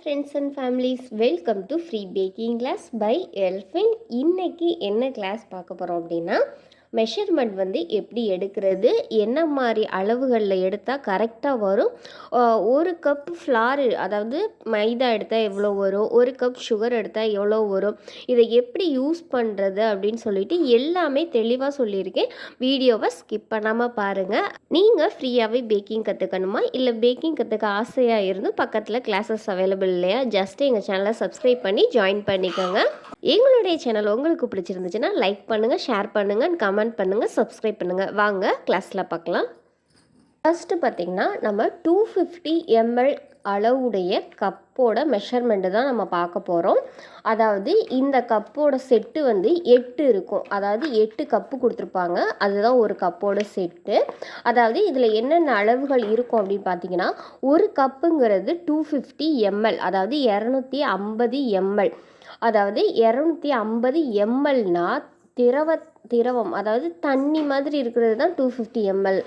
friends and families, welcome to free baking class by Elfin. இன்னைக்கு என்ன class பார்க்க போகிறோம் அப்படின்னா மெஷர்மெண்ட் வந்து எப்படி எடுக்கிறது, என்ன மாதிரி அளவுகளில் எடுத்தால் கரெக்டாக வரும், ஒரு கப் ஃப்ளாரு அதாவது மைதா எடுத்தால் எவ்வளோ வரும், ஒரு கப் சுகர் எடுத்தால் எவ்வளோ வரும், இதை எப்படி யூஸ் பண்ணுறது அப்படின்னு சொல்லிட்டு எல்லாமே தெளிவாக சொல்லியிருக்கேன். வீடியோவை ஸ்கிப் பண்ணாமல் பாருங்கள். நீங்கள் ஃப்ரீயாகவே பேக்கிங் கற்றுக்கணுமா இல்லை பேக்கிங் கற்றுக்க ஆசையாக இருந்து பக்கத்தில் கிளாஸஸ் அவைலபிள் இல்லையா, ஜஸ்ட் எங்கள் சேனலை சப்ஸ்கிரைப் பண்ணி ஜாயின் பண்ணிக்கோங்க. எங்களுடைய சேனல் உங்களுக்கு பிடிச்சிருந்துச்சுன்னா லைக் பண்ணுங்கள், ஷேர் பண்ணுங்கள், கமெண்ட் பண்ணுங்கள், சப்ஸ்கிரைப் பண்ணுங்கள். வாங்க கிளாஸில் பார்க்கலாம். ஃபஸ்ட்டு பார்த்திங்கன்னா நம்ம 250 ml அளவுடைய கப்போட மெஷர்மெண்ட்டு தான் நம்ம பார்க்க போகிறோம். அதாவது இந்த கப்போட செட்டு வந்து 8 இருக்கும். அதாவது 8 கப்பு கொடுத்துருப்பாங்க, அதுதான் ஒரு கப்போட செட்டு. அதாவது இதில் என்னென்ன அளவுகள் இருக்கும் அப்படின்னு பார்த்தீங்கன்னா, ஒரு கப்புங்கிறது 250 ml, அதாவது 250 ml. அதாவது 250 mlனா திரவம், அதாவது தண்ணி மாதிரி இருக்கிறது தான் 250 ml.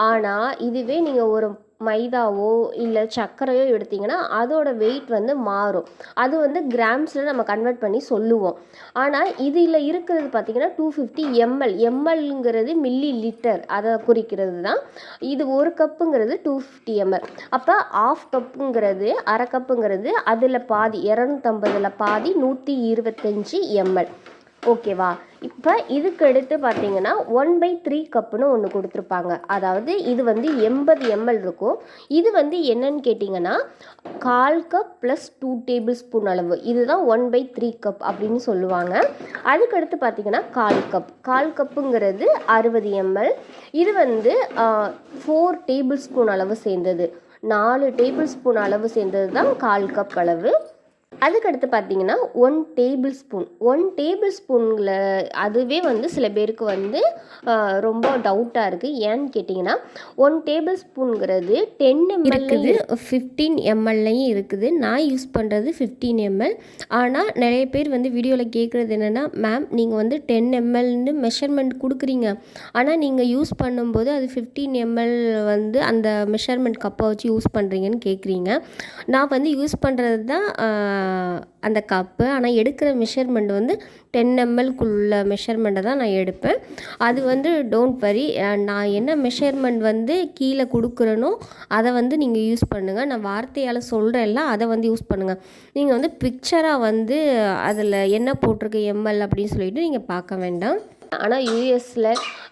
ஆனால் இதுவே நீங்கள் ஒரு மைதாவோ இல்லை சர்க்கரையோ எடுத்திங்கன்னா அதோட வெயிட் வந்து மாறும். அது வந்து கிராம்ஸில் நம்ம கன்வெர்ட் பண்ணி சொல்லுவோம். ஆனால் இதில் இருக்கிறது பார்த்திங்கன்னா 250 ml. mlங்கிறது மில்லி லிட்டர், அதை குறிக்கிறது தான். இது ஒரு கப்புங்கிறது 250 ml. அப்போ ஆஃப் கப்புங்கிறது, அரை கப்புங்கிறது, அதில் பாதி 250 பாதி 125 ml. ஓகேவா? இப்போ இதுக்கு எடுத்து பார்த்தீங்கன்னா 1/3 கப்புன்னு ஒன்று கொடுத்துருப்பாங்க. அதாவது இது வந்து 80 ml இருக்கும். இது வந்து என்னன்னு கேட்டிங்கன்னா 1/4 கப் ப்ளஸ் 2 டேபிள் ஸ்பூன் அளவு, இதுதான் 1/3 கப் அப்படின்னு சொல்லுவாங்க. அதுக்கடுத்து பார்த்தீங்கன்னா 1/4 கப்புங்கிறது 60 ml. இது வந்து 4 டேபிள் ஸ்பூன் அளவு சேர்ந்தது, 4 டேபிள் ஸ்பூன் அளவு சேர்ந்தது தான் 1/4 கப் அளவு. அதுக்கடுத்து பார்த்தீங்கன்னா 1 டேபிள் ஸ்பூனில் அதுவே வந்து சில பேருக்கு வந்து ரொம்ப டவுட்டாக இருக்குது. ஏன்னு கேட்டிங்கன்னா 1 டேபிள் ஸ்பூனுங்கிறது 10 ml இருக்குது, 15 mlலையும் இருக்குது. நான் யூஸ் பண்ணுறது 15 ml. ஆனால் நிறைய பேர் வந்து வீடியோவில் கேட்குறது என்னென்னா, மேம் நீங்கள் வந்து 10 mlன்னு மெஷர்மெண்ட் கொடுக்குறீங்க, ஆனால் நீங்கள் யூஸ் பண்ணும்போது அது 15 ml வந்து அந்த மெஷர்மெண்ட் கப்பை வச்சு யூஸ் பண்ணுறீங்கன்னு கேட்குறீங்க. நான் வந்து யூஸ் பண்ணுறது தான் அந்த கப்பு, ஆனால் எடுக்கிற மெஷர்மெண்ட் வந்து 10 mlக்குள்ள மெஷர்மெண்ட்டை தான் நான் எடுப்பேன். அது வந்து டோன்ட் வரி, நான் என்ன மெஷர்மெண்ட் வந்து கீழே கொடுக்குறேனோ அதை வந்து நீங்கள் யூஸ் பண்ணுங்கள். நான் வார்த்தையால் சொல்கிறேன்ல, அதை வந்து யூஸ் பண்ணுங்கள். நீங்கள் வந்து பிக்சராக வந்து அதில் என்ன போட்டிருக்கு ml அப்படின்னு சொல்லிட்டு நீங்கள் பார்க்க வேண்டாம். ஆனால் யூஎஸில்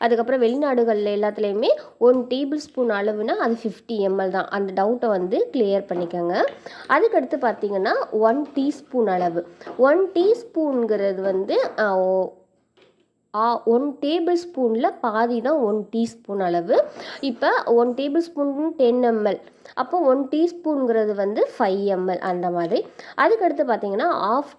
அதுக்கப்புறம் வெளிநாடுகளில் எல்லாத்துலேயுமே 1 டேபிள் ஸ்பூன் அளவுனா அது 50 ml தான். அந்த டவுட்டை வந்து கிளியர் பண்ணிக்கோங்க. அதுக்கடுத்து பார்த்திங்கன்னா 1 டீஸ்பூன் அளவு. 1 டீஸ்பூனுங்கிறது வந்து 1 டேபிள் ஸ்பூனில் பாதி தான் 1 டீஸ்பூன் அளவு. இப்போ 1 டேபிள் ஸ்பூன் 10 ml, அப்போ 1 டீஸ்பூனுங்கிறது வந்து 5 ml அந்த மாதிரி. அதுக்கடுத்து பார்த்திங்கன்னா ஆஃப்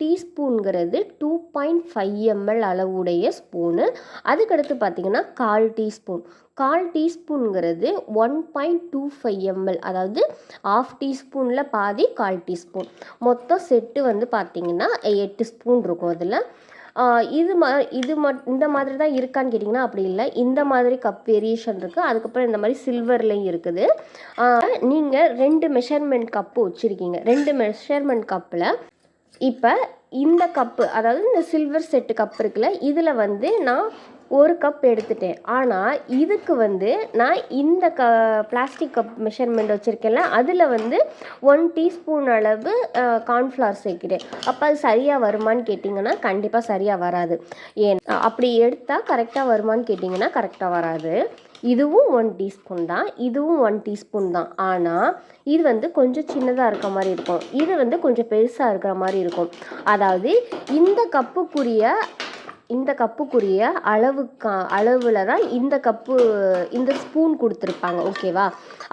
டீஸ்பூனுங்கிறது 2.5 ml அளவுடைய ஸ்பூனு. அதுக்கடுத்து பார்த்திங்கன்னா 1/4 டீஸ்பூனுங்கிறது 1.25 ml, அதாவது ஆஃப் டீஸ்பூனில் பாதி 1/4 டீஸ்பூன். மொத்தம் செட்டு வந்து பார்த்திங்கன்னா 8 ஸ்பூன் இருக்கும். அதில் இந்த மாதிரி தான் இருக்கான்னு கேட்டிங்கன்னா அப்படி இல்லை, இந்த மாதிரி கப் வேரியேஷன் இருக்குது. அதுக்கப்புறம் இந்த மாதிரி சில்வர்லேயும் இருக்குது. நீங்கள் 2 மெஷர்மெண்ட் கப்பு வச்சுருக்கீங்க. 2 மெஷர்மெண்ட் கப்பில் இப்போ இந்த கப்பு, அதாவது இந்த சில்வர் செட்டு கப் இருக்குல்ல, இதில் வந்து நான் ஒரு கப் எடுத்துட்டேன். ஆனால் இதுக்கு வந்து நான் இந்த பிளாஸ்டிக் கப் மெஷர்மெண்ட் வச்சுருக்கேன்ல, அதில் வந்து 1 டீஸ்பூன் அளவு கார்ன்ஃப்ளவர் சேர்க்கிறேன். அப்போ அது சரியாக வருமானு கேட்டிங்கன்னா கண்டிப்பாக சரியாக வராது. ஏன் அப்படி எடுத்தால் கரெக்டாக வருமானு கேட்டிங்கன்னா கரெக்டாக வராது. இதுவும் 1 டீஸ்பூன் தான், இதுவும் 1 டீஸ்பூன் தான். ஆனால் இது வந்து கொஞ்சம் சின்னதாக இருக்க மாதிரி இருக்கும், இது வந்து கொஞ்சம் பெருசாக இருக்கிற மாதிரி இருக்கும். அதாவது இந்த கப்புக்குரிய அளவில் தான் இந்த ஸ்பூன் கொடுத்துருப்பாங்க. ஓகேவா?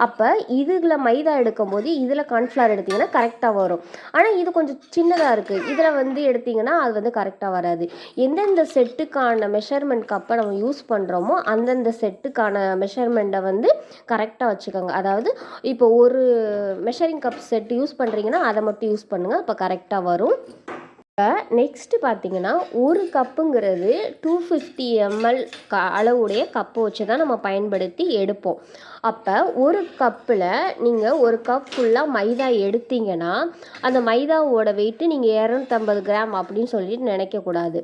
அப்போ இதில் மைதா எடுக்கும்போது இதில் கார்ன்ஃப்ளவர் எடுத்திங்கன்னா கரெக்டாக வரும். ஆனால் இது கொஞ்சம் சின்னதாக இருக்குது, இதில் வந்து எடுத்திங்கன்னா அது வந்து கரெக்டாக வராது. எந்தெந்த செட்டுக்கான மெஷர்மெண்ட் கப்பை நம்ம யூஸ் பண்ணுறோமோ அந்தந்த செட்டுக்கான மெஷர்மெண்ட்டை வந்து கரெக்டாக வச்சுக்கோங்க. அதாவது இப்போ ஒரு மெஷரிங் கப் செட் யூஸ் பண்ணுறீங்கன்னா அதை மட்டும் யூஸ் பண்ணுங்கள், அப்போ கரெக்டாக வரும். இப்போ நெக்ஸ்ட்டு பார்த்தீங்கன்னா, ஒரு கப்புங்கிறது 250 ml அளவுடைய கப்பை வச்சு தான் நம்ம பயன்படுத்தி எடுப்போம். அப்போ ஒரு கப்பில் நீங்கள் ஒரு கப் ஃபுல்லாக மைதா எடுத்தீங்கன்னா, அந்த மைதாவோட வெயிட்டு நீங்கள் 250 கிராம் அப்படின்னு சொல்லிட்டு நினைக்கக்கூடாது.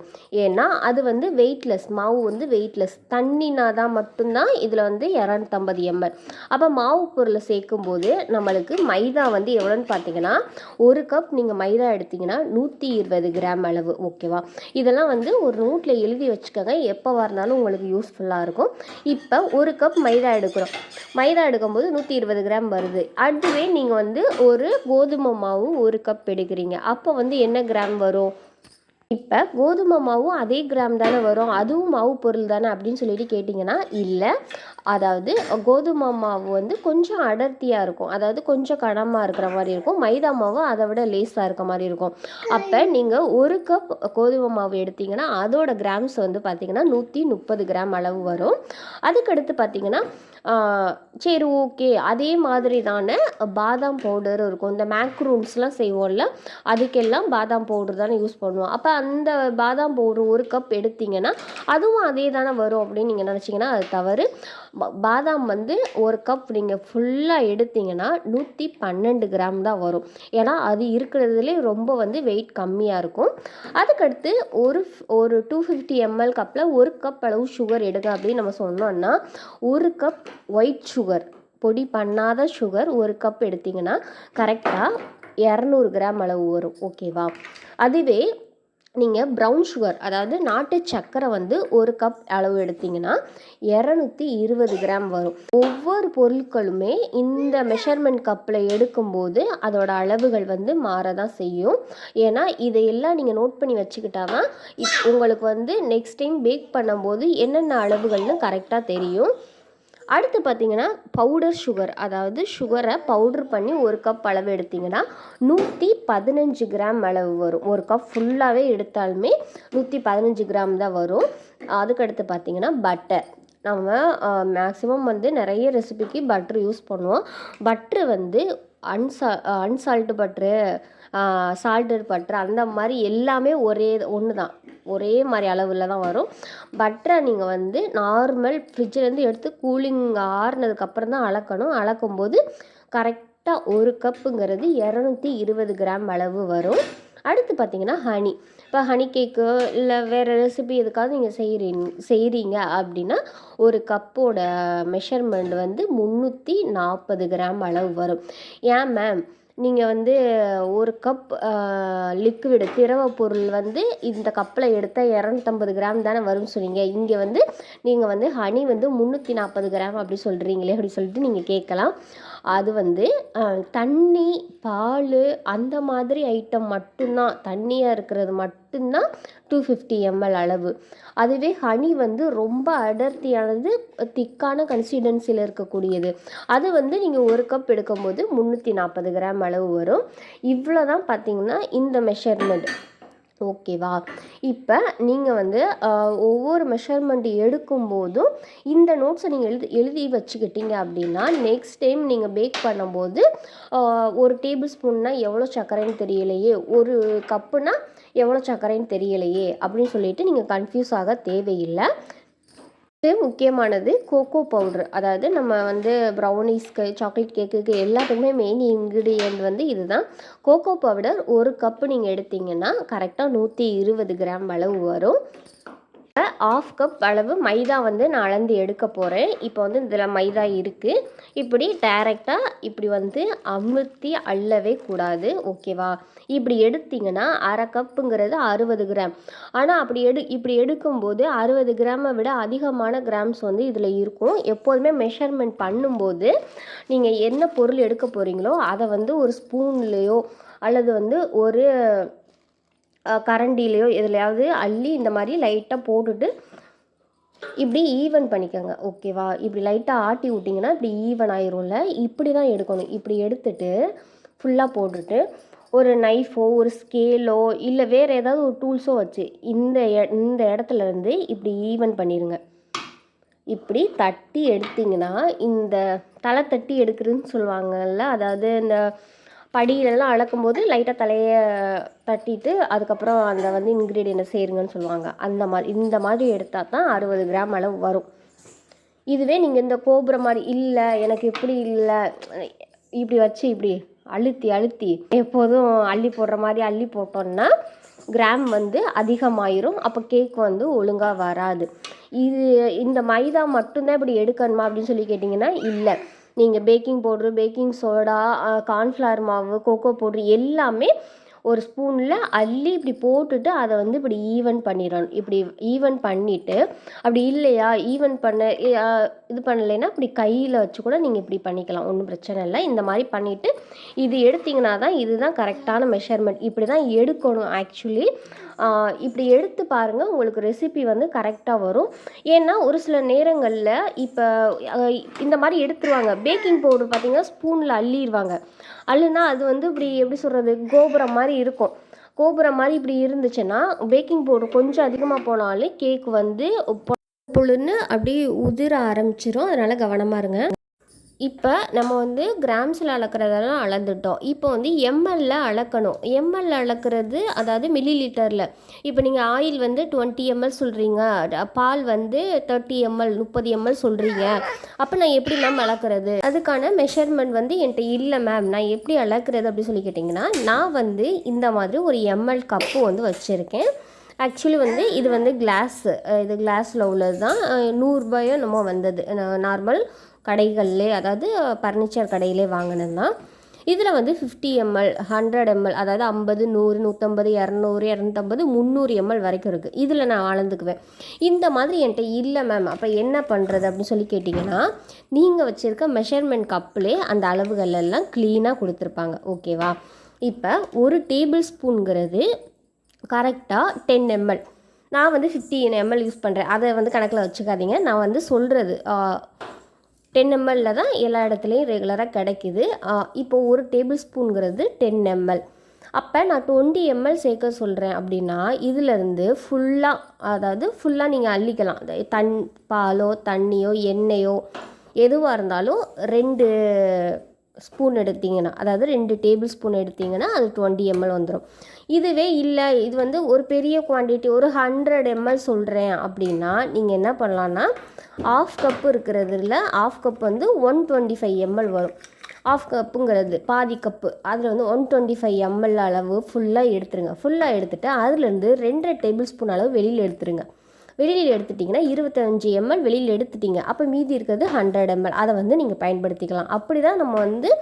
ஏன்னா அது வந்து வெயிட்லெஸ், மாவு வந்து வெயிட்லெஸ். தண்ணினா தான் மட்டும்தான் இதில் வந்து 250 ml. அப்போ மாவு பொருளை சேர்க்கும்போது நம்மளுக்கு மைதா வந்து எவ்வளோன்னு பார்த்தீங்கன்னா, ஒரு கப் நீங்கள் மைதா எடுத்தீங்கன்னா 120 கிராம் அளவு. ஓகேவா? இதெல்லாம் வந்து ஒரு நோட்டில் எழுதி வச்சுக்கோங்க, எப்போவா இருந்தாலும் உங்களுக்கு யூஸ்ஃபுல்லாக இருக்கும். இப்போ ஒரு கப் மைதா எடுக்கிறோம். மைதா எடுக்கும்போது 120 கிராம் வருது. அதுவே நீங்கள் வந்து ஒரு கோதுமை மாவு ஒரு கப் எடுக்கிறீங்க, அப்போ வந்து என்ன கிராம் வரும்? இப்போ கோதுமை மாவும் அதே கிராம் தானே வரும், அதுவும் மாவு பொருள் தானே அப்படின்னு சொல்லிட்டு கேட்டிங்கன்னா, இல்லை. அதாவது கோதுமை மாவு வந்து கொஞ்சம் அடர்த்தியாக இருக்கும், அதாவது கொஞ்சம் கனமாக இருக்கிற மாதிரி இருக்கும். மைதா மாவு அதை விட லேஸாக இருக்க மாதிரி இருக்கும். அப்போ நீங்கள் ஒரு கப் கோதுமை மாவு எடுத்திங்கன்னா அதோட கிராம்ஸ் வந்து பார்த்திங்கன்னா 130 கிராம் அளவு வரும். அதுக்கடுத்து பார்த்திங்கன்னா சரி ஓகே, அதே மாதிரி தானே பாதாம் பவுடர் இருக்கும். இந்த மேக்ரூன்ஸ்லாம் செய்வோம்ல, அதுக்கெல்லாம் பாதாம் பவுடர் தானே யூஸ் பண்ணுவோம். அப்போ அந்த பாதாம் பவுடர் ஒரு கப் எடுத்திங்கன்னா அதுவும் அதே தானே வரும் அப்படின்னு நீங்கள் நினச்சிங்கன்னா அது தவறு. பாதாம் வந்து ஒரு கப் நீங்கள் ஃபுல்லாக எடுத்திங்கன்னா 112 கிராம் தான் வரும். ஏன்னா அது இருக்கிறதுலே ரொம்ப வந்து வெயிட் கம்மியாக இருக்கும். அதுக்கடுத்து ஒரு 250 ml கப்பில் ஒரு கப் அளவு சுகர் எடுங்க அப்படின்னு நம்ம சொன்னோன்னா, ஒரு கப் ஒயிட் சுகர், பொடி பண்ணாத சுகர் ஒரு கப் எடுத்திங்கன்னா கரெக்டாக 200 கிராம் அளவு வரும். ஓகேவா? அதுவே நீங்கள் ப்ரௌன் சுகர், அதாவது நாட்டு சர்க்கரை வந்து ஒரு கப் அளவு எடுத்திங்கன்னா 220 கிராம் வரும். ஒவ்வொரு பொருட்களுமே இந்த மெஷர்மெண்ட் கப்பில் எடுக்கும்போது அதோட அளவுகள் வந்து மாற தான் செய்யும். ஏன்னா இதையெல்லாம் நீங்கள் நோட் பண்ணி வச்சுக்கிட்டா தான் உங்களுக்கு வந்து நெக்ஸ்ட் டைம் பேக் பண்ணும்போது என்னென்ன அளவுகள்னு கரெக்டாக தெரியும். அடுத்து பார்த்திங்கன்னா பவுடர் சுகர், அதாவது சுகரை பவுட்ரு பண்ணி ஒரு கப் அளவு எடுத்திங்கன்னா 115 கிராம் அளவு வரும். ஒரு கப் ஃபுல்லாகவே எடுத்தாலுமே 115 கிராம் தான் வரும். அதுக்கடுத்து பார்த்திங்கன்னா பட்டர். நம்ம மேக்ஸிமம் வந்து நிறைய ரெசிபிக்கு பட்ரு யூஸ் பண்ணுவோம். பட்ரு வந்து அன்சால்ட்டு பட்ரு, சால்டட் பட்ரு, அந்த மாதிரி எல்லாமே ஒன்று தான், ஒரே மாதிரி அளவில் தான் வரும். பட்டரை நீங்கள் வந்து நார்மல் ஃப்ரிட்ஜிலேருந்து எடுத்து கூலிங் ஆறுனதுக்கப்புறம் தான் அளக்கணும். அளக்கும்போது கரெக்டாக ஒரு கப்புங்கிறது 220 கிராம் அளவு வரும். அடுத்து பார்த்திங்கன்னா ஹனி. இப்போ ஹனி கேக்கு இல்லை வேறு ரெசிபி எதுக்காவது நீங்கள் செய்கிறீங்க அப்படின்னா ஒரு கப்போட மெஷர்மெண்ட் வந்து 340 கிராம் அளவு வரும். ஏன் மேம், நீங்கள் வந்து ஒரு கப் லிக்விடு திரவ பொருள் வந்து இந்த கப்பில் எடுத்தால் 250 கிராம் தானே வரும்னு சொன்னீங்க, இங்கே வந்து நீங்கள் வந்து ஹனி வந்து 340 கிராம் அப்படி சொல்கிறீங்களே அப்படி சொல்லிட்டு நீங்கள் கேட்கலாம். அது வந்து தண்ணி, பால், அந்த மாதிரி ஐட்டம் மட்டும்தான், தண்ணியாக இருக்கிறது மட்டும்தான் 250 ml அளவு. அதுவே ஹனி வந்து ரொம்ப அடர்த்தியானது, திக்கான கன்சிஸ்டன்சியில் இருக்கக்கூடியது. அது வந்து நீங்கள் ஒரு கப் எடுக்கும்போது 340 கிராம் அளவு வரும். இவ்வளோ தான் பார்த்திங்கன்னா இந்த மெஷர்மெண்ட். ஓகேவா? இப்போ நீங்கள் வந்து ஒவ்வொரு மெஷர்மெண்ட் எடுக்கும்போதும் இந்த நோட்ஸை நீங்கள் எழுதி வச்சுக்கிட்டீங்க அப்படின்னா நெக்ஸ்ட் டைம் நீங்கள் பேக் பண்ணும்போது ஒரு டேபிள் ஸ்பூன்னா எவ்வளோ சர்க்கரைன்னு தெரியலையே, ஒரு கப்புனா எவ்வளோ சர்க்கரைன்னு தெரியலையே அப்படின்னு சொல்லிட்டு நீங்கள் கன்ஃபியூஸ் ஆக தேவையில்லை. இது முக்கியமானது கோகோ பவுட்ரு. அதாவது நம்ம வந்து ப்ரௌனிஸ்க்கு, சாக்லேட் கேக்குக்கு எல்லாத்துக்குமே மெயின் இன்க்ரீடியன்ட் வந்து இதுதான். கோகோ பவுடர் ஒரு கப்பு நீங்கள் எடுத்திங்கன்னா கரெக்டாக 120 கிராம் அளவு வரும். ஆஃப் கப் அளவு மைதா வந்து நான் அளந்து எடுக்க போகிறேன். இப்போ வந்து இதில் மைதா இருக்குது. இப்படி டைரெக்டாக இப்படி வந்து அமுத்தி அள்ளவே கூடாது. ஓகேவா? இப்படி எடுத்திங்கன்னா அரை கப்புங்கிறது 60 கிராம். ஆனால் இப்படி எடுக்கும்போது 60 கிராமை விட அதிகமான கிராம்ஸ் வந்து இதில் இருக்கும். எப்போதுமே மெஷர்மெண்ட் பண்ணும்போது நீங்கள் என்ன பொருள் எடுக்க போகிறீங்களோ அதை வந்து ஒரு ஸ்பூன்லேயோ அல்லது வந்து ஒரு கரண்டிலையோ எதுலையாவது அள்ளி இந்த மாதிரி லைட்டாக போட்டுட்டு இப்படி ஈவன் பண்ணிக்கோங்க. ஓகேவா? இப்படி லைட்டாக ஆட்டி விட்டிங்கன்னா இப்படி ஈவன் ஆயிரும்ல, இப்படி தான் எடுக்கணும். இப்படி எடுத்துட்டு ஃபுல்லாக போட்டுட்டு ஒரு நைஃபோ ஒரு ஸ்கேலோ இல்லை வேறு ஏதாவது ஒரு டூல்ஸோ வச்சு இந்த இடத்துல இருந்து இப்படி ஈவன் பண்ணிடுங்க. இப்படி தட்டி எடுத்திங்கன்னா, இந்த தலை தட்டி எடுக்கிறதுன்னு சொல்லுவாங்கள்ல, அதாவது இந்த படியிலலாம் அளக்கும்போது லைட்டாக தலையை தட்டிட்டு அதுக்கப்புறம் அந்த வந்து இன்க்ரீடியண்ட்டை சேருங்கன்னு சொல்லுவாங்க. அந்த மாதிரி இந்த மாதிரி எடுத்தால் தான் 60 கிராம் அளவு வரும். இதுவே நீங்கள் இந்த கோபுரம் மாதிரி இல்லை எனக்கு இப்படி இல்லை இப்படி வச்சு இப்படி அழுத்தி எப்போதும் அள்ளி போடுற மாதிரி அள்ளி போட்டோன்னா கிராம் வந்து அதிகமாயிரும். அப்போ கேக் வந்து ஒழுங்காக வராது. இந்த மைதா மட்டும்தான் இப்படி எடுக்கணுமா அப்படின்னு சொல்லி கேட்டிங்கன்னா இல்லை. நீங்கள் baking powder, baking soda, cornflour மாவு, கோகோ பவுட்ரு எல்லாமே ஒரு ஸ்பூனில் அள்ளி இப்படி போட்டுட்டு அதை வந்து இப்படி ஈவன் பண்ணிடணும். இப்படி ஈவன் பண்ணிவிட்டு அப்படி இல்லையா ஈவன் இது பண்ணலைன்னா இப்படி கையில் வச்சு கூட நீங்கள் இப்படி பண்ணிக்கலாம், ஒன்றும் பிரச்சனை இல்லை. இந்த மாதிரி பண்ணிவிட்டு இது எடுத்திங்கன்னா தான் இதுதான் கரெக்டான மெஷர்மெண்ட். இப்படி தான் எடுக்கணும் ஆக்சுவலி. இப்படி எடுத்து பாருங்கள், உங்களுக்கு ரெசிபி வந்து கரெக்டாக வரும். ஏன்னா ஒரு சில நேரங்களில் இப்போ இந்த மாதிரி எடுத்துருவாங்க. பேக்கிங் பவுடர் பார்த்திங்கன்னா ஸ்பூனில் அள்ளிடுவாங்க. அள்ளுனா அது வந்து இப்படி எப்படி சொல்கிறது, கோபுரம் மாதிரி இருக்கும். கோபுரம் மாதிரி இப்படி இருந்துச்சுன்னா பேக்கிங் பவுடர் கொஞ்சம் அதிகமாக போனாலும் கேக் வந்து புழுன்னு அப்படி உதிர ஆரம்பிச்சிரும். அதனால் கவனமாக இருங்க. இப்போ நம்ம வந்து கிராம்ஸில் அளக்கிறதெல்லாம் அளந்துட்டோம். இப்போ வந்து எம்எல்ல அளக்கணும். எம்எல்ல அளக்கிறது அதாவது மில்லி லிட்டரில். இப்போ நீங்கள் ஆயில் வந்து 20 ml சொல்கிறீங்க, பால் வந்து 30 ml 30 ml சொல்கிறீங்க. அப்போ நான் எப்படி மேம் அளக்கிறது? அதுக்கான மெஷர்மெண்ட் வந்து என்கிட்ட இல்லை மேம், நான் எப்படி அளக்கிறது அப்படின்னு சொல்லி கேட்டிங்கன்னா, நான் வந்து இந்த மாதிரி ஒரு எம்எல் கப்பு வந்து வச்சுருக்கேன். ஆக்சுவலி வந்து இது வந்து கிளாஸு, இது கிளாஸில் உள்ளது தான். 100 ரூபாயோ நம்ம வந்தது நார்மல் கடைகள்லே, அதாவது பர்னிச்சர் கடையிலே வாங்கினது தான். இதில் வந்து 50 ml 100 ml அதாவது 50 100 150 200 250 300 ml வரைக்கும் இருக்குது. இதில் நான் அளந்துக்குவேன். இந்த மாதிரி என்கிட்ட இல்லை மேம், அப்போ என்ன பண்ணுறது அப்படின்னு சொல்லி கேட்டிங்கன்னா, நீங்கள் வச்சுருக்க மெஷர்மெண்ட் கப்பிலே அந்த அளவுகள் எல்லாம் க்ளீனாக கொடுத்துருப்பாங்க. ஓகேவா? இப்போ ஒரு டேபிள் ஸ்பூனுங்கிறது கரெக்டாக 10 ml. நான் வந்து 15 ml யூஸ் பண்ணுறேன். அதை வந்து கணக்கில் வச்சுக்காதீங்க. நான் வந்து சொல்கிறது 10 ml தான் எல்லா இடத்துலையும் ரெகுலராக கிடைக்கிது. இப்போ ஒரு டேபிள் ஸ்பூனுங்கிறது 10 ml. அப்போ நான் 20 ml சேர்க்க சொல்கிறேன் அப்படின்னா இதிலேருந்து ஃபுல்லாக, அதாவது ஃபுல்லாக நீங்கள் அள்ளிக்கலாம். பாலோ தண்ணியோ எண்ணெயோ எதுவாக இருந்தாலும் 2 ஸ்பூன் எடுத்திங்கன்னா, அதாவது 2 டேபிள் ஸ்பூன் எடுத்திங்கன்னா அது 20 ml வந்துடும். இதுவே இல்லை, இது வந்து ஒரு பெரிய குவான்டிட்டி ஒரு 100 ml சொல்கிறேன் அப்படின்னா நீங்கள் என்ன பண்ணலான்னா, ½ கப்பு இருக்கிறதுல ½ கப் வந்து 125 ml வரும். ½ கப்புங்கிறது பாதி கப்பு, அதில் வந்து 125 ml அளவு ஃபுல்லாக எடுத்துருங்க. ஃபுல்லாக எடுத்துகிட்டு அதுலேருந்து 2 டேபிள் ஸ்பூன் அளவு வெளியில் எடுத்துருங்க. வெளியில் எடுத்துட்டிங்கன்னா 25 ml வெளியில் எடுத்துட்டிங்க. அப்போ மீதி இருக்கிறது 100 ml. அதை வந்து நீங்கள் பயன்படுத்திக்கலாம். அப்படி தான் நம்ம வந்து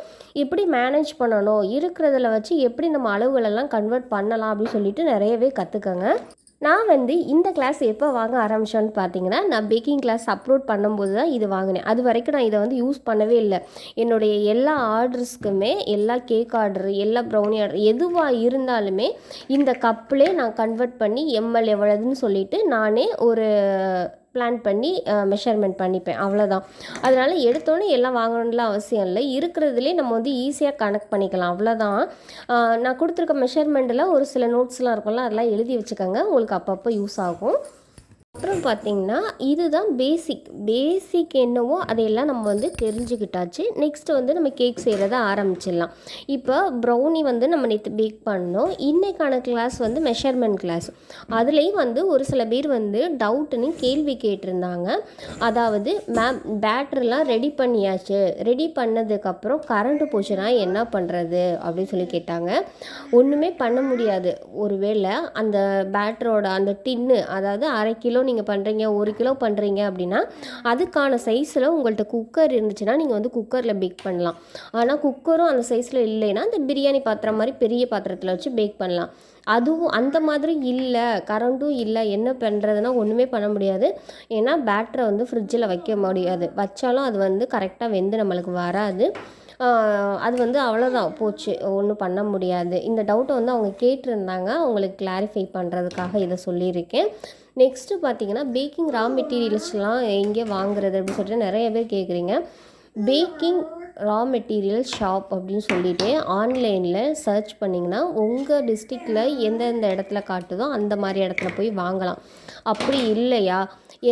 எப்படி மேனேஜ் பண்ணணும், இருக்கிறதுல வச்சு எப்படி நம்ம அளவுகளெல்லாம் கன்வெர்ட் பண்ணலாம் அப்படின்னு சொல்லிட்டு நிறையவே கற்றுக்கங்க. நான் வந்து இந்த கிளாஸ் எப்போ வாங்க ஆரம்பித்தோன்னு பார்த்தீங்கன்னா, நான் பேக்கிங் கிளாஸ் அப்லோட் பண்ணும்போது தான் இது வாங்கினேன். அது வரைக்கும் நான் இதை வந்து யூஸ் பண்ணவே இல்லை. என்னுடைய எல்லா ஆர்டர்ஸ்க்குமே, எல்லா கேக் ஆர்டரு, எல்லா ப்ரௌனி ஆர்டர் எதுவாக இருந்தாலுமே இந்த கப்பிலே நான் கன்வெர்ட் பண்ணி எம்எல் எவ்வளோதுன்னு சொல்லிவிட்டு நானே ஒரு பிளான் பண்ணி மெஷர்மெண்ட் பண்ணிப்பேன். அவ்வளோதான். அதனால் எடுத்தோன்னே எல்லாம் வாங்கணும்லாம் அவசியம் இல்லை. இருக்கிறதுலே நம்ம வந்து ஈஸியாக கனெக்ட் பண்ணிக்கலாம். அவ்வளோதான். நான் கொடுத்துருக்க மெஷர்மெண்ட்டில் ஒரு சில நோட்ஸ்லாம் இருக்கும்ல, அதெல்லாம் எழுதி வச்சுக்கோங்க, உங்களுக்கு அப்பப்போ யூஸ் ஆகும். அப்புறம் பார்த்திங்கன்னா இதுதான் பேசிக் என்னவோ அதையெல்லாம் நம்ம வந்து தெரிஞ்சுக்கிட்டாச்சு. நெக்ஸ்ட்டு வந்து நம்ம கேக் செய்கிறத ஆரம்பிச்சிடலாம். இப்போ ப்ரௌனி வந்து நம்ம நேற்று பேக் பண்ணோம். இன்றைக்கான கிளாஸ் வந்து மெஷர்மெண்ட் கிளாஸ். அதுலேயும் வந்து ஒரு சில பேர் வந்து டவுட்டுன்னு கேள்வி கேட்டிருந்தாங்க. அதாவது மேம் பேட்டர்லாம் ரெடி பண்ணியாச்சு, ரெடி பண்ணதுக்கப்புறம் கரண்ட்டு போச்சுன்னா என்ன பண்ணுறது அப்படின்னு சொல்லி கேட்டாங்க. ஒன்றுமே பண்ண முடியாது. ஒருவேளை அந்த பேட்டரோட அந்த டின்னு, அதாவது 1/2 கிலோ நீங்கள் பண்ணுறீங்க, 1 கிலோ பண்ணுறீங்க அப்படின்னா அதுக்கான சைஸில் உங்கள்கிட்ட குக்கர் இருந்துச்சுன்னா நீங்கள் வந்து குக்கரில் பேக் பண்ணலாம். ஆனால் குக்கரும் அந்த சைஸில் இல்லைன்னா அந்த பிரியாணி பாத்திரம் மாதிரி பெரிய பாத்திரத்தில் வச்சு பேக் பண்ணலாம். அதுவும் அந்த மாதிரி இல்லை, கரண்ட்டும் இல்லை, என்ன பண்ணுறதுனா ஒன்றுமே பண்ண முடியாது. ஏன்னா பேட்டரை வந்து ஃப்ரிட்ஜில் வைக்க முடியாது. வச்சாலும் அது வந்து கரெக்டாக வெந்து நம்மளுக்கு வராது. அது வந்து அவ்வளோதான், போச்சு, ஒன்றும் பண்ண முடியாது. இந்த டவுட்டை வந்து அவங்க கேட்டிருந்தாங்க, அவங்களுக்கு கிளாரிஃபை பண்ணுறதுக்காக இதை சொல்லியிருக்கேன். நெக்ஸ்ட்டு பார்த்தீங்கன்னா பேக்கிங் ரா மெட்டீரியல்ஸ்லாம் எங்கே வாங்குறது அப்படின்னு சொல்லிட்டு நிறைய பேர் கேட்குறீங்க. பேக்கிங் ரா மெட்டீரியல் ஷாப் அப்படின்னு சொல்லிட்டு ஆன்லைனில் சர்ச் பண்ணிங்கன்னா உங்கள் டிஸ்ட்ரிக்டில் எந்தெந்த இடத்துல காட்டுதோ அந்த மாதிரி இடத்துல போய் வாங்கலாம். அப்படி இல்லையா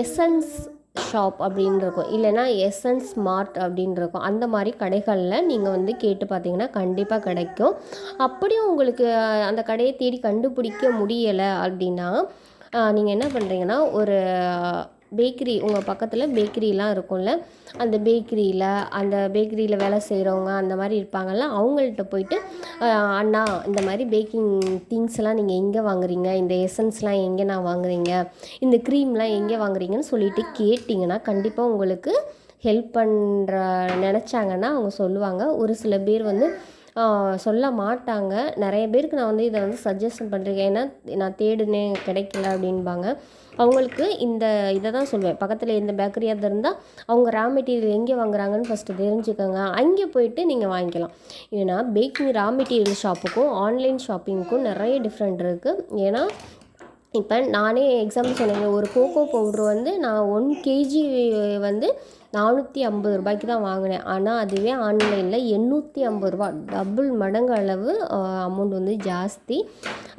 எசன்ஸ் ஷாப் அப்படின்னு இருக்கும், இல்லைனா எசன்ஸ் மார்ட் அப்படின்னு இருக்கும். அந்த மாதிரி கடைகளில் நீங்கள் வந்து கேட்டு பார்த்தீங்கன்னா கண்டிப்பாக கிடைக்கும். அப்படியும் உங்களுக்கு அந்த கடையை தேடி கண்டுபிடிக்க முடியலை அப்படின்னா நீங்கள் என்ன பண்ணுறீங்கன்னா, ஒரு பேக்கரி உங்கள் பக்கத்தில் பேக்கரிலாம் இருக்கும்ல, அந்த பேக்கரியில் வேலை செய்கிறவங்க அந்த மாதிரி இருப்பாங்கள்ல, அவங்கள்ட்ட போயிட்டு அண்ணா இந்த மாதிரி பேக்கிங் திங்ஸ்லாம் நீங்கள் எங்கே வாங்குறீங்க, இந்த எசன்ஸ்லாம் எங்கேண்ணா வாங்குறீங்க, இந்த க்ரீம்லாம் எங்கே வாங்குறீங்கன்னு சொல்லிட்டு கேட்டிங்கன்னா கண்டிப்பாக உங்களுக்கு ஹெல்ப் பண்ணுற நினச்சாங்கன்னா அவங்க சொல்லுவாங்க. ஒரு சில பேர் வந்து சொல்ல மாட்டாங்க. நிறைய பேருக்கு நான் வந்து இதை வந்து சஜஷன் பண்ணிருக்கேன். ஏன்னா நான் தேடினேன் கிடைக்கல அப்படின்பாங்க. அவங்களுக்கு இந்த இதை தான் சொல்லுவேன், பக்கத்தில் எந்த பேக்கரியாக இருந்தால் அவங்க ரா மெட்டீரியல் எங்கே வாங்குறாங்கன்னு ஃபஸ்ட்டு தெரிஞ்சுக்கோங்க, அங்கே போயிட்டு நீங்கள் வாங்கிக்கலாம். ஏன்னா பேக்கிங் ரா மெட்டீரியல் ஷாப்புக்கும் ஆன்லைன் ஷாப்பிங்க்கும் நிறைய டிஃப்ரெண்ட் இருக்குது. ஏன்னா இப்போ நானே எக்ஸாம்பிள் சொன்னேங்க, ஒரு கோகோ பவுட்ரு வந்து நான் 1 kg வந்து 450 ரூபாய்க்கு தான் வாங்கினேன். ஆனால் அதுவே ஆன்லைனில் 850 ரூபா, டபுள் மடங்கு அளவு அமௌண்ட் வந்து ஜாஸ்தி.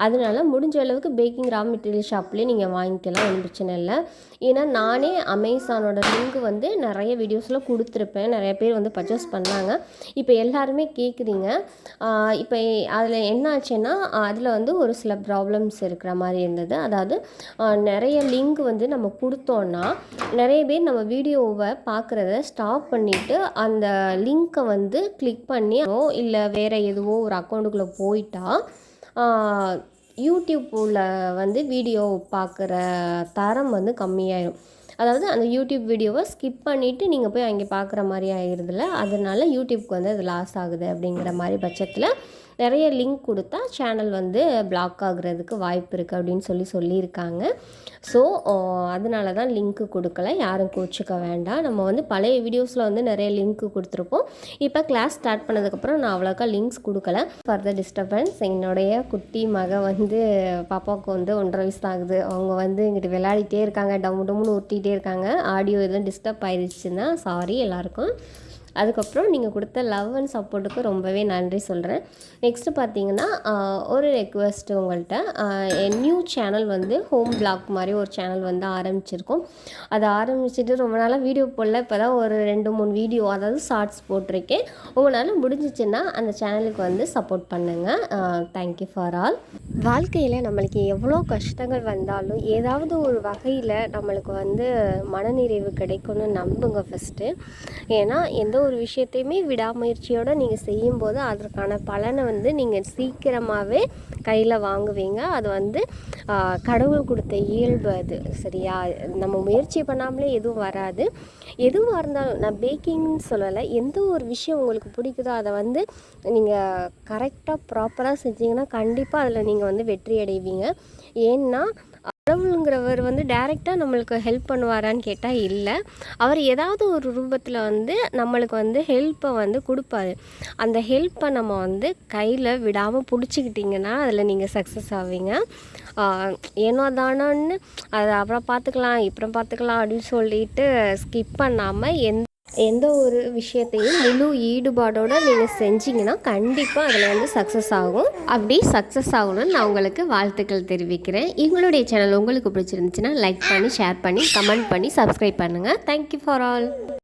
அதனால முடிஞ்ச அளவுக்கு பேக்கிங் ரா மெட்டீரியல் ஷாப்லேயே நீங்கள் வாங்கிக்கலாம், ஒன்றும் பிரச்சனை இல்லை. ஏன்னா நானே அமேசானோட லிங்க் வந்து நிறைய வீடியோஸில் கொடுத்துருப்பேன், நிறைய பேர் வந்து பர்ச்சேஸ் பண்ணாங்க. இப்போ எல்லாருமே கேட்குறீங்க. இப்போ அதில் என்ன ஆச்சுன்னா, அதில் வந்து ஒரு சில ப்ராப்ளம்ஸ் இருக்கிற மாதிரி இருந்தது. அதாவது நிறைய லிங்க் வந்து நம்ம கொடுத்தோன்னா நிறைய பேர் நம்ம வீடியோவை பார்க்குறத ஸ்டாப் பண்ணிவிட்டு அந்த லிங்க்கை வந்து கிளிக் பண்ணி இல்லை வேறு எதுவோ ஒரு அக்கௌண்ட்டுக்குள்ளே போயிட்டா யூடியூப்பில் வந்து வீடியோ பார்க்குற தரம் வந்து கம்மியாயிடும். அதாவது அந்த யூடியூப் வீடியோவை ஸ்கிப் பண்ணிவிட்டு நீங்கள் போய் அங்கே பார்க்குற மாதிரி ஆகிடுதுல, அதனால யூடியூப்க்கு வந்து அது லாஸ் ஆகுது. அப்படிங்கிற மாதிரி பட்சத்தில் நிறைய லிங்க் கொடுத்தா சேனல் வந்து பிளாக் ஆகுறதுக்கு வாய்ப்பு இருக்குது அப்படின்னு சொல்லியிருக்காங்க. ஸோ அதனால தான் லிங்க்கு கொடுக்கல, யாரும் கோச்சிக்க வேண்டாம். நம்ம வந்து பழைய வீடியோஸில் வந்து நிறைய லிங்க்கு கொடுத்துருப்போம். இப்போ கிளாஸ் ஸ்டார்ட் பண்ணதுக்கப்புறம் நான் அவ்வளோக்கா லிங்க்ஸ் கொடுக்கல. ஃபர்தர் டிஸ்டர்பன்ஸ், என்னுடைய குட்டி மக வந்து பாப்பாவுக்கு வந்து 1.5 வயசு ஆகுது. அவங்க வந்து இங்கிட்ட விளையாடிட்டே இருக்காங்க, டம்மு டம்முன்னு உருட்டிகிட்டே இருக்காங்க. ஆடியோ எதுவும் டிஸ்டர்ப் ஆயிடுச்சுன்னா சாரி எல்லாருக்கும். அதுக்கப்புறம் நீங்கள் கொடுத்த லவ் அண்ட் சப்போர்ட்டுக்கு ரொம்பவே நன்றி சொல்கிறேன். நெக்ஸ்ட்டு பார்த்தீங்கன்னா ஒரு ரெக்வெஸ்ட்டு உங்கள்கிட்ட, நியூ சேனல் வந்து ஹோம் பிளாக் மாதிரி ஒரு சேனல் வந்து ஆரம்பிச்சிருக்கோம். அதை ஆரம்பிச்சுட்டு ரொம்ப நாளாக வீடியோ போடல, இப்போ தான் ஒரு 2-3 வீடியோ அதாவது ஷார்ட்ஸ் போட்டிருக்கேன். உங்களால் முடிஞ்சிச்சுன்னா அந்த சேனலுக்கு வந்து சப்போர்ட் பண்ணுங்கள். Thank you for all. வாழ்க்கையில் நம்மளுக்கு எவ்வளோ கஷ்டங்கள் வந்தாலும் ஏதாவது ஒரு வகையில் நம்மளுக்கு வந்து மனநிறைவு கிடைக்கும்னு நம்புங்க ஃபஸ்ட்டு. ஏன்னா எந்த ஒரு விஷயத்தையுமே விடாமுயற்சியோடு நீங்கள் செய்யும்போது அதற்கான பலனை வந்து நீங்கள் சீக்கிரமாகவே கையில் வாங்குவீங்க. அது வந்து கடவுள் கொடுத்த இயல்பு அது, சரியா? நம்ம முயற்சி பண்ணாமலே எதுவும் வராது. எதுவாக இருந்தாலும், நான் பேக்கிங்னு சொல்லலை, எந்த ஒரு விஷயம் உங்களுக்கு பிடிக்குதோ அதை வந்து நீங்கள் கரெக்டாக ப்ராப்பராக செஞ்சீங்கன்னா கண்டிப்பாக அதில் நீங்கள் வந்து வெற்றி அடைவீங்க. ஏன்னா கடவுளுங்கிறவர் வந்து டைரெக்டாக நம்மளுக்கு ஹெல்ப் பண்ணுவாரான்னு கேட்டால் இல்லை. அவர் ஏதாவது ஒரு ரூபத்தில் வந்து நம்மளுக்கு வந்து ஹெல்ப்பை வந்து கொடுப்பாரு. அந்த ஹெல்ப்பை நம்ம வந்து கையில் விடாமல் பிடிச்சிக்கிட்டிங்கன்னா அதில் நீங்கள் சக்ஸஸ் ஆவீங்க. ஏனோ தானோன்னு அதை அப்புறம் பார்த்துக்கலாம் இப்புறம் பார்த்துக்கலாம் அப்படின்னு சொல்லிட்டு ஸ்கிப் பண்ணாமல் எந்த ஒரு விஷயத்தையும் முழு ஈடுபாடோடு நீங்கள் செஞ்சீங்கன்னா கண்டிப்பாக அதில் வந்து சக்ஸஸ் ஆகும். அப்படி சக்ஸஸ் ஆகணும்னு நான் உங்களுக்கு வாழ்த்துக்கள் தெரிவிக்கிறேன். எங்களுடைய சேனல் உங்களுக்கு பிடிச்சிருந்துச்சுன்னா லைக் பண்ணி, ஷேர் பண்ணி, கமெண்ட் பண்ணி, சப்ஸ்கிரைப் பண்ணுங்கள். Thank you for all.